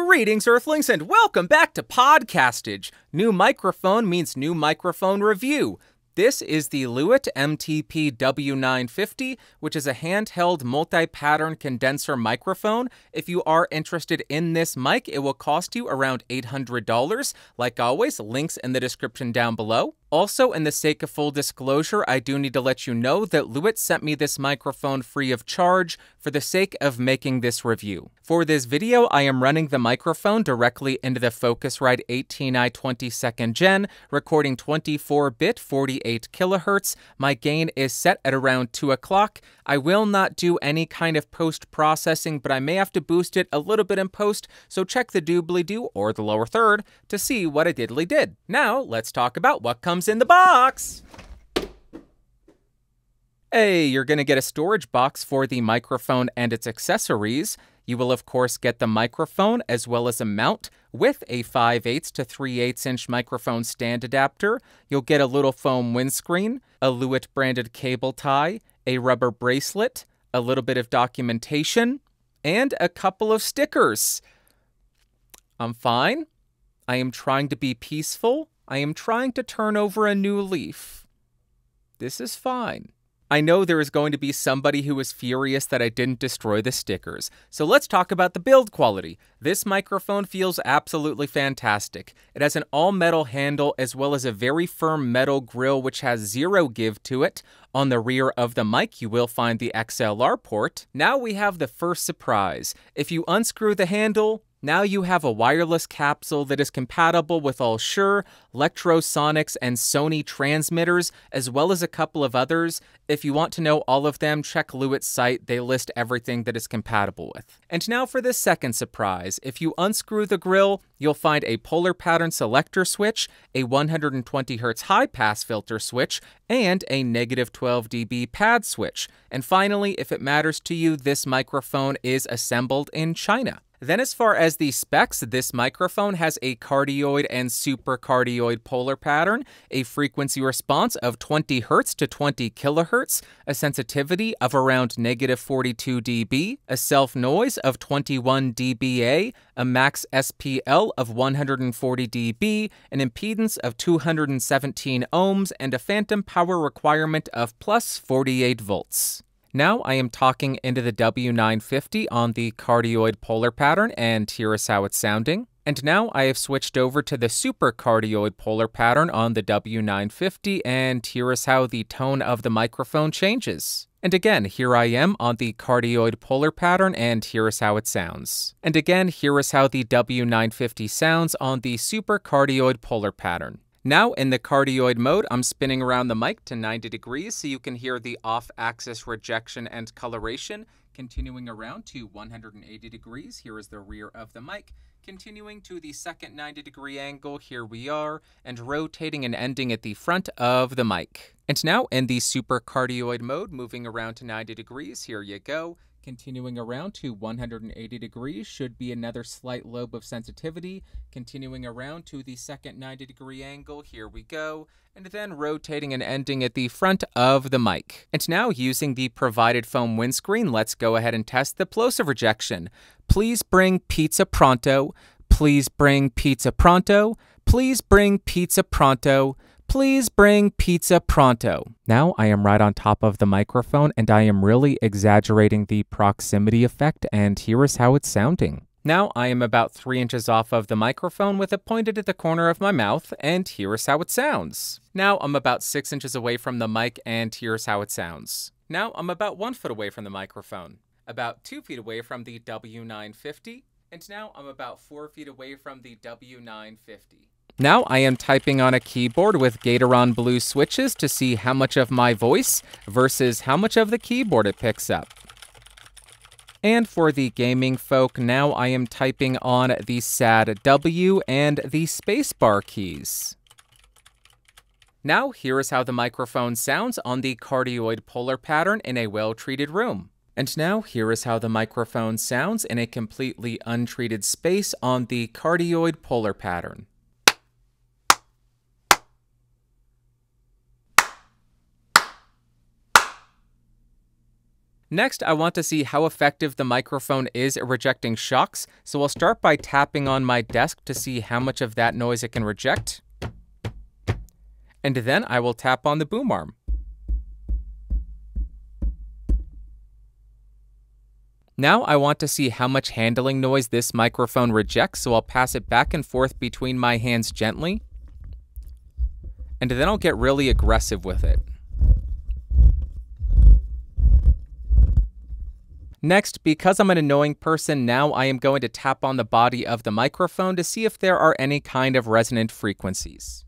Greetings, Earthlings, and welcome back to Podcastage. New microphone means new microphone review. This is the Lewitt MTP W950, which is a handheld multi-pattern condenser microphone. If you are interested in this mic, it will cost you around $800. Like always, links in the description down below. Also, in the sake of full disclosure, I do need to let you know that Lewitt sent me this microphone free of charge for the sake of making this review. For this video, I am running the microphone directly into the Focusrite 18i 22nd Gen, recording 24-bit 48 kilohertz. My gain is set at around 2 o'clock. I will not do any kind of post-processing, but I may have to boost it a little bit in post, so check the doobly-doo or the lower third to see what I diddly did. Now, let's talk about what comes in the box. Hey, you're going to get a storage box for the microphone and its accessories. You will, of course, get the microphone as well as a mount with a 5/8 to 3/8 inch microphone stand adapter. You'll get a little foam windscreen, a Lewitt branded cable tie, a rubber bracelet, a little bit of documentation, and a couple of stickers. I'm fine. I am trying to be peaceful. I am trying to turn over a new leaf. This is fine. I know there is going to be somebody who is furious that I didn't destroy the stickers, so let's talk about the build quality. This microphone feels absolutely fantastic. It has an all-metal handle as well as a very firm metal grill which has zero give to it. On the rear of the mic, you will find the XLR port. Now we have the first surprise. If you unscrew the handle, now you have a wireless capsule that is compatible with all Shure, Electro, Sonics, and Sony transmitters, as well as a couple of others. If you want to know all of them, check Lewitt's site. They list everything that is compatible with. And now for the second surprise. If you unscrew the grill, you'll find a polar pattern selector switch, a 120 Hz high-pass filter switch, and a -12 dB pad switch. And finally, if it matters to you, this microphone is assembled in China. Then as far as the specs, this microphone has a cardioid and supercardioid polar pattern, a frequency response of 20 Hz to 20 kHz, a sensitivity of around -42 dB, a self-noise of 21 dBA, a max SPL of 140 dB, an impedance of 217 ohms, and a phantom power requirement of plus 48 volts. Now I am talking into the W950 on the cardioid polar pattern, and here is how it's sounding. And now I have switched over to the supercardioid polar pattern on the W950, and here is how the tone of the microphone changes. And again, here I am on the cardioid polar pattern, and here is how it sounds. And again, here is how the W950 sounds on the supercardioid polar pattern. Now, in the cardioid mode, I'm spinning around the mic to 90 degrees so you can hear the off-axis rejection and coloration. Continuing around to 180 degrees, here is the rear of the mic. Continuing to the second 90-degree angle, here we are, and rotating and ending at the front of the mic. And now, in the supercardioid mode, moving around to 90 degrees, here you go. Continuing around to 180 degrees should be another slight lobe of sensitivity. Continuing around to the second 90-degree angle, here we go. And then rotating and ending at the front of the mic. And now, using the provided foam windscreen, let's go ahead and test the plosive rejection. Please bring pizza pronto. Please bring pizza pronto. Please bring pizza pronto. Please bring pizza pronto. Now I am right on top of the microphone and I am really exaggerating the proximity effect, and here is how it's sounding. Now I am about 3 inches off of the microphone with it pointed at the corner of my mouth, and here is how it sounds. Now I'm about 6 inches away from the mic, and here's how it sounds. Now I'm about 1 foot away from the microphone, about 2 feet away from the W950, and now I'm about 4 feet away from the W950. Now I am typing on a keyboard with Gateron blue switches to see how much of my voice versus how much of the keyboard it picks up. And for the gaming folk, now I am typing on the SAD W and the spacebar keys. Now here is how the microphone sounds on the cardioid polar pattern in a well-treated room. And now here is how the microphone sounds in a completely untreated space on the cardioid polar pattern. Next, I want to see how effective the microphone is at rejecting shocks, so I'll start by tapping on my desk to see how much of that noise it can reject. And then I will tap on the boom arm. Now I want to see how much handling noise this microphone rejects, so I'll pass it back and forth between my hands gently. And then I'll get really aggressive with it. Next, because I'm an annoying person, now I am going to tap on the body of the microphone to see if there are any kind of resonant frequencies.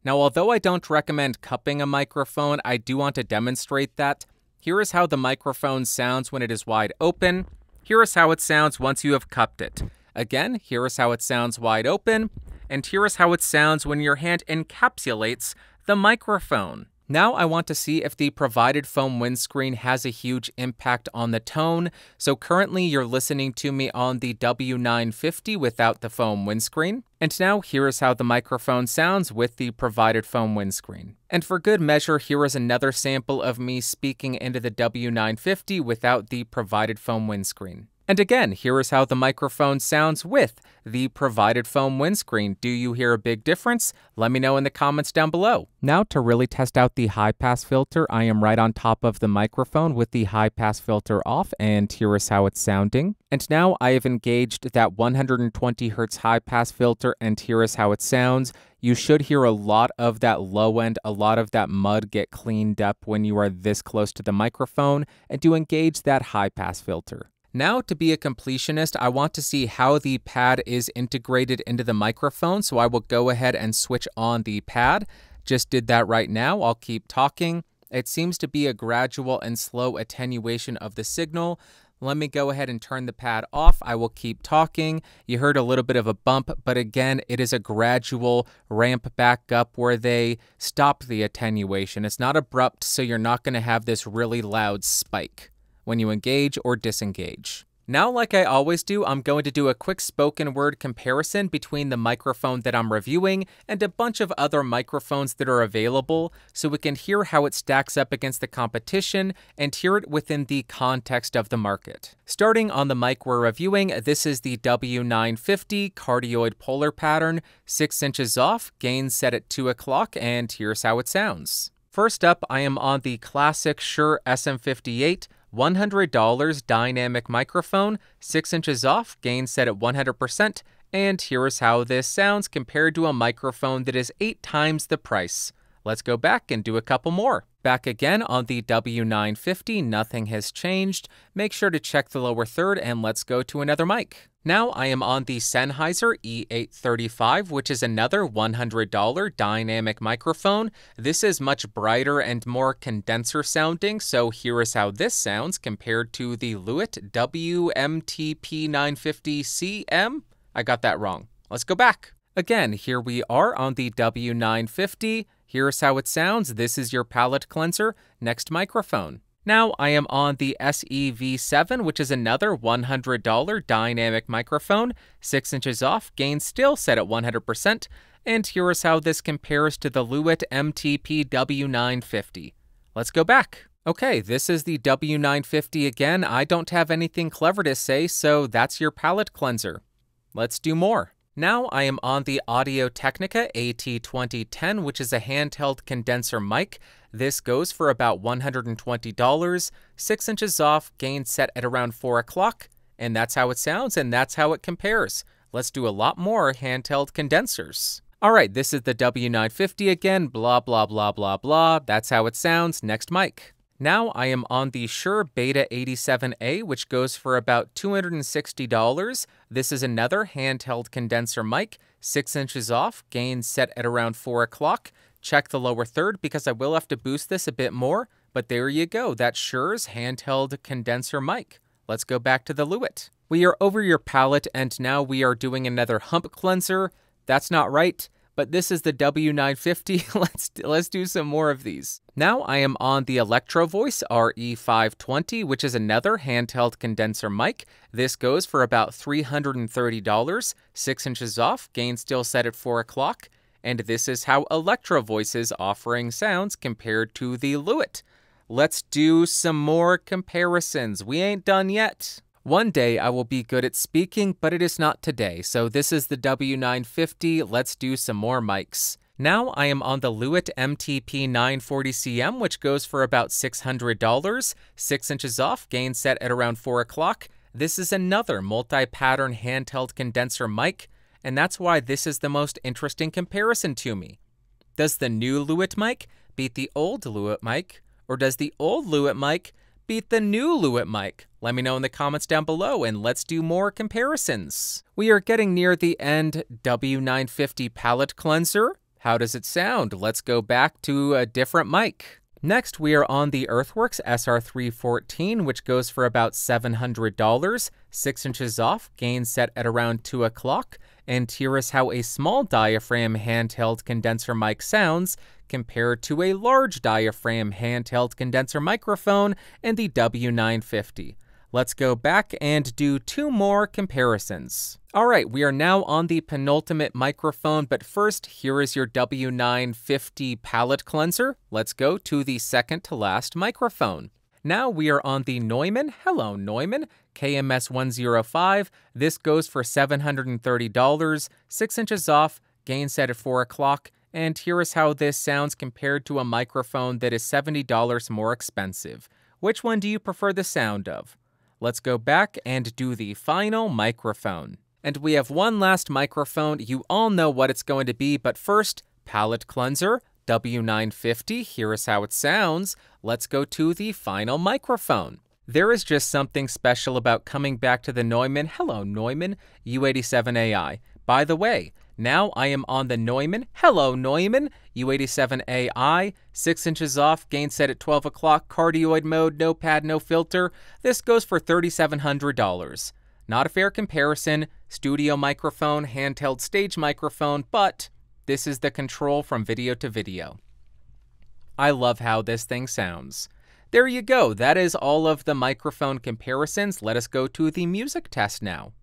Now, although I don't recommend cupping a microphone, I do want to demonstrate that. Here is how the microphone sounds when it is wide open. Here is how it sounds once you have cupped it. Again, here is how it sounds wide open. And here is how it sounds when your hand encapsulates the microphone. Now I want to see if the provided foam windscreen has a huge impact on the tone. So currently you're listening to me on the W950 without the foam windscreen. And now here is how the microphone sounds with the provided foam windscreen. And for good measure, here is another sample of me speaking into the W950 without the provided foam windscreen. And again, here is how the microphone sounds with the provided foam windscreen. Do you hear a big difference? Let me know in the comments down below. Now, to really test out the high-pass filter, I am right on top of the microphone with the high-pass filter off, and here is how it's sounding. And now I have engaged that 120 Hz high-pass filter, and here is how it sounds. You should hear a lot of that low end, a lot of that mud get cleaned up when you are this close to the microphone, and to engage that high-pass filter. Now, to be a completionist, I want to see how the pad is integrated into the microphone, so I will go ahead and switch on the pad. Just did that right now. I'll keep talking. It seems to be a gradual and slow attenuation of the signal. Let me go ahead and turn the pad off. I will keep talking. You heard a little bit of a bump, but again, it is a gradual ramp back up where they stop the attenuation. It's not abrupt, so you're not going to have this really loud spike when you engage or disengage. Now, like I always do, I'm going to do a quick spoken word comparison between the microphone that I'm reviewing and a bunch of other microphones that are available, so we can hear how it stacks up against the competition and hear it within the context of the market. Starting on the mic we're reviewing, this is the W950 cardioid polar pattern, 6 inches off, gain set at 2 o'clock, and here's how it sounds. First up, I am on the classic Shure SM58, $100 dynamic microphone, 6 inches off, gain set at 100%, and here is how this sounds compared to a microphone that is 8 times the price. Let's go back and do a couple more. Back again on the W950, nothing has changed. Make sure to check the lower third and let's go to another mic. Now I am on the Sennheiser E835, which is another $100 dynamic microphone. This is much brighter and more condenser sounding, so here is how this sounds compared to the Lewitt MTP 950CM. I got that wrong. Let's go back. Again, here we are on the W950. Here's how it sounds. This is your palate cleanser. Next microphone. Now I am on the SEV7, which is another $100 dynamic microphone, 6 inches off, gain still set at 100%, and here is how this compares to the Lewitt MTP W950. Let's go back. Okay, this is the W950 again. I don't have anything clever to say, so that's your palate cleanser. Let's do more. Now I am on the Audio Technica AT2010, which is a handheld condenser mic. This goes for about $120, 6 inches off, gain set at around 4 o'clock, and that's how it sounds and that's how it compares. Let's do a lot more handheld condensers. All right, this is the W950 again, blah, blah, blah, blah, blah. That's how it sounds. Next mic. Now I am on the Shure Beta 87A, which goes for about $260. This is another handheld condenser mic, 6 inches off, gain set at around 4 o'clock. Check the lower third because I will have to boost this a bit more, but there you go, that's Shure's handheld condenser mic. Let's go back to the Lewitt. We are over your palate and now we are doing another hump cleanser. That's not right. But this is the W950. Let's do some more of these. Now I am on the Electro Voice RE520, which is another handheld condenser mic. This goes for about $330, 6 inches off, gain still set at 4 o'clock. and this is how Electro Voice is offering sounds compared to the Lewitt. Let's do some more comparisons. We ain't done yet. One day I will be good at speaking, but it is not today. So this is the W950. Let's do some more mics. Now I am on the Lewitt MTP 940cm, which goes for about $600, 6 inches off, gain set at around 4 o'clock. This is another multi-pattern handheld condenser mic, and that's why this is the most interesting comparison to me. Does the new Lewitt mic beat the old Lewitt mic, or does the old Lewitt mic beat the new Lewitt mic? Let me know in the comments down below, and let's do more comparisons. We are getting near the end. W950 palette cleanser. How does it sound? Let's go back to a different mic. Next, we are on the Earthworks SR314, which goes for about $700, 6 inches off, gain set at around 2 o'clock. And here is how a small diaphragm handheld condenser mic sounds compared to a large diaphragm handheld condenser microphone in the W950. Let's go back and do 2 more comparisons. All right, we are now on the penultimate microphone, but first, here is your W950 palette cleanser. Let's go to the second to last microphone. Now we are on the Neumann, hello Neumann, KMS105. This goes for $730, 6 inches off, gain set at 4 o'clock. And here is how this sounds compared to a microphone that is $70 more expensive. Which one do you prefer the sound of? Let's go back and do the final microphone. And we have one last microphone. You all know what it's going to be, but first, palette cleanser, W950. Here is how it sounds. Let's go to the final microphone. There is just something special about coming back to the Neumann, hello Neumann, U87 Ai. By the way, now I am on the Neumann, hello Neumann, U87 Ai, 6 inches off, gain set at 12 o'clock, cardioid mode, no pad, no filter. This goes for $3,700. Not a fair comparison, studio microphone, handheld stage microphone, but this is the control from video to video. I love how this thing sounds. There you go, that is all of the microphone comparisons. Let us go to the music test now.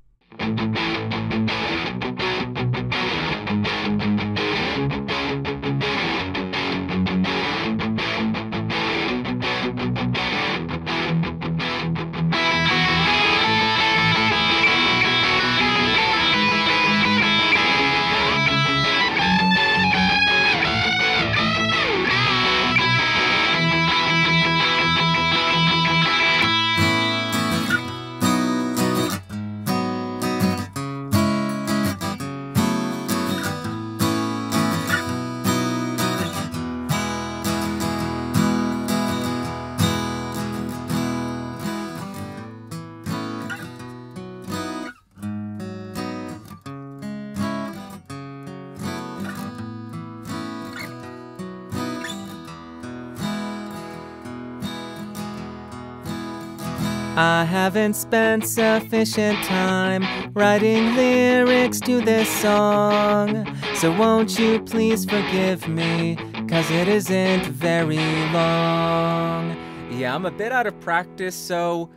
I haven't spent sufficient time writing lyrics to this song, so won't you please forgive me, 'cause it isn't very long. Yeah, I'm a bit out of practice, so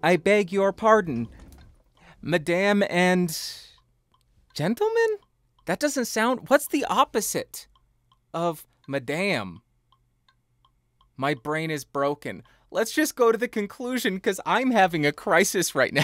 I beg your pardon. Madame and gentlemen? That doesn't sound... What's the opposite of madame? My brain is broken. Let's just go to the conclusion, because I'm having a crisis right now.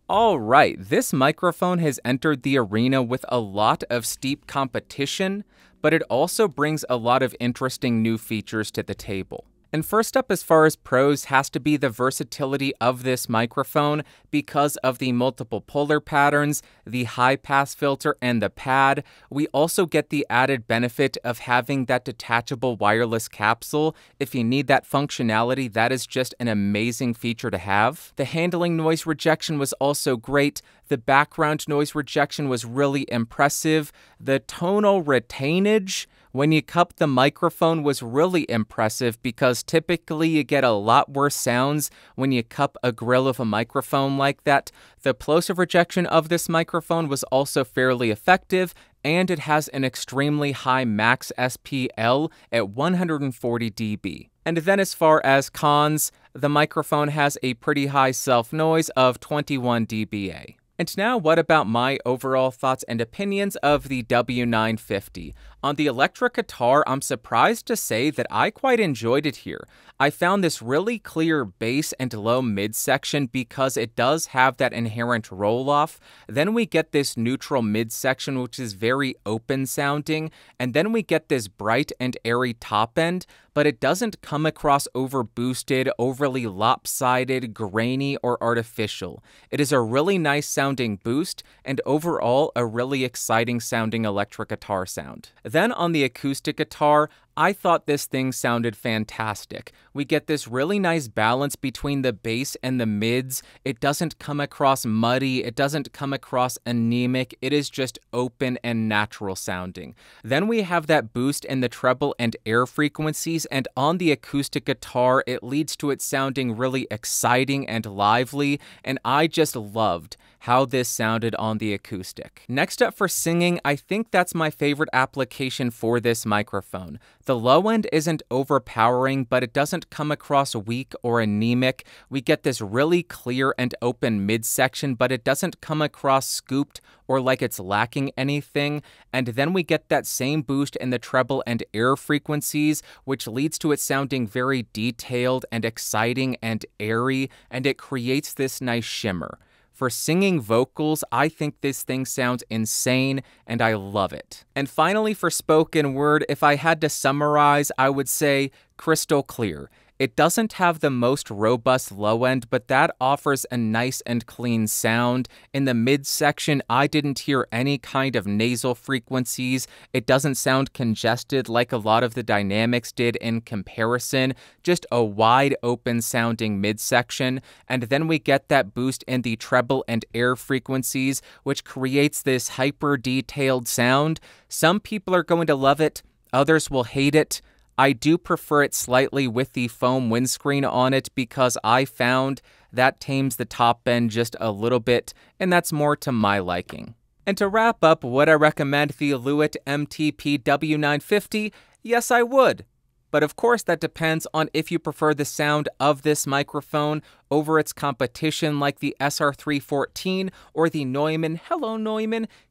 All right, this microphone has entered the arena with a lot of steep competition, but it also brings a lot of interesting new features to the table. And first up, as far as pros, has to be the versatility of this microphone because of the multiple polar patterns, the high-pass filter, and the pad. We also get the added benefit of having that detachable wireless capsule. If you need that functionality, that is just an amazing feature to have. The handling noise rejection was also great. The background noise rejection was really impressive. The tonal retainage when you cup the microphone was really impressive because typically you get a lot worse sounds when you cup a grill of a microphone like that. The plosive rejection of this microphone was also fairly effective, and it has an extremely high max SPL at 140 dB. And then as far as cons, the microphone has a pretty high self-noise of 21 dBA. And now, what about my overall thoughts and opinions of the W950? On the electric guitar, I'm surprised to say that I quite enjoyed it here. I found this really clear bass and low mid section because it does have that inherent roll-off. Then we get this neutral mid section, which is very open sounding, and then we get this bright and airy top end, but it doesn't come across overboosted, overly lopsided, grainy, or artificial. It is a really nice sounding boost, and overall a really exciting sounding electric guitar sound. Then on the acoustic guitar, I thought this thing sounded fantastic. We get this really nice balance between the bass and the mids. It doesn't come across muddy, it doesn't come across anemic, it is just open and natural sounding. Then we have that boost in the treble and air frequencies, and on the acoustic guitar, it leads to it sounding really exciting and lively, and I just loved how this sounded on the acoustic. Next up for singing, I think that's my favorite application for this microphone. The low end isn't overpowering, but it doesn't come across weak or anemic. We get this really clear and open midsection, but it doesn't come across scooped or like it's lacking anything. And then we get that same boost in the treble and air frequencies, which leads to it sounding very detailed and exciting and airy, and it creates this nice shimmer. For singing vocals, I think this thing sounds insane, and I love it. And finally, for spoken word, if I had to summarize, I would say crystal clear. It doesn't have the most robust low end, but that offers a nice and clean sound. In the midsection, I didn't hear any kind of nasal frequencies. It doesn't sound congested like a lot of the dynamics did in comparison. Just a wide open sounding midsection. And then we get that boost in the treble and air frequencies, which creates this hyper detailed sound. Some people are going to love it, others will hate it. I do prefer it slightly with the foam windscreen on it because I found that tames the top end just a little bit, and that's more to my liking. And to wrap up, would I recommend the Lewitt MTP W950? Yes, I would. But of course, that depends on if you prefer the sound of this microphone over its competition like the SR314 or the Neumann,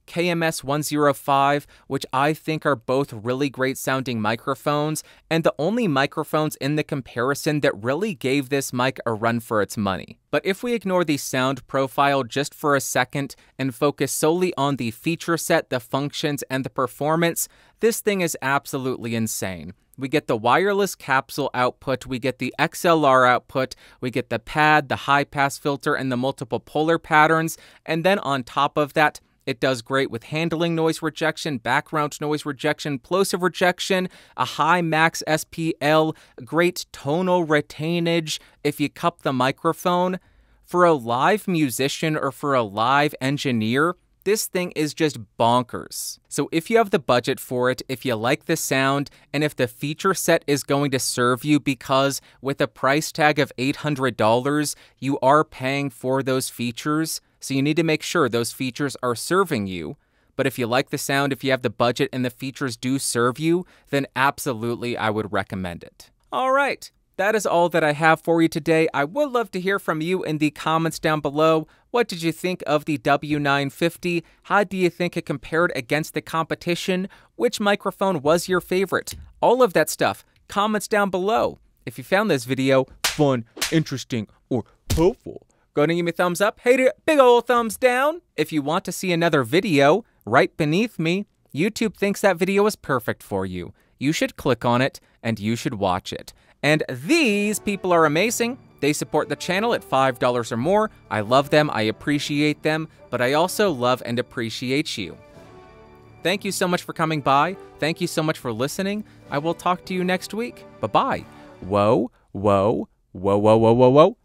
KMS105, which I think are both really great sounding microphones, and the only microphones in the comparison that really gave this mic a run for its money. But if we ignore the sound profile just for a second and focus solely on the feature set, the functions, and the performance, this thing is absolutely insane. We get the wireless capsule output, we get the XLR output, we get the pad, the high-pass filter, and the multiple polar patterns, and then on top of that, it does great with handling noise rejection, background noise rejection, plosive rejection, a high max SPL, great tonal retainage if you cup the microphone. For a live musician or for a live engineer, this thing is just bonkers. So if you have the budget for it, if you like the sound, and if the feature set is going to serve you, because with a price tag of $800, you are paying for those features, so you need to make sure those features are serving you. But if you like the sound, if you have the budget and the features do serve you, then absolutely I would recommend it. All right. That is all that I have for you today. I would love to hear from you in the comments down below. What did you think of the W950? How do you think it compared against the competition? Which microphone was your favorite? All of that stuff, comments down below. If you found this video fun, interesting, or helpful, go ahead and give me a thumbs up. Hate it, big old thumbs down. If you want to see another video, right beneath me, YouTube thinks that video is perfect for you. You should click on it, and you should watch it. And these people are amazing. They support the channel at $5 or more. I love them, I appreciate them, but I also love and appreciate you. Thank you so much for coming by. Thank you so much for listening. I will talk to you next week. Bye-bye. Whoa, whoa, whoa, whoa, whoa, whoa, whoa.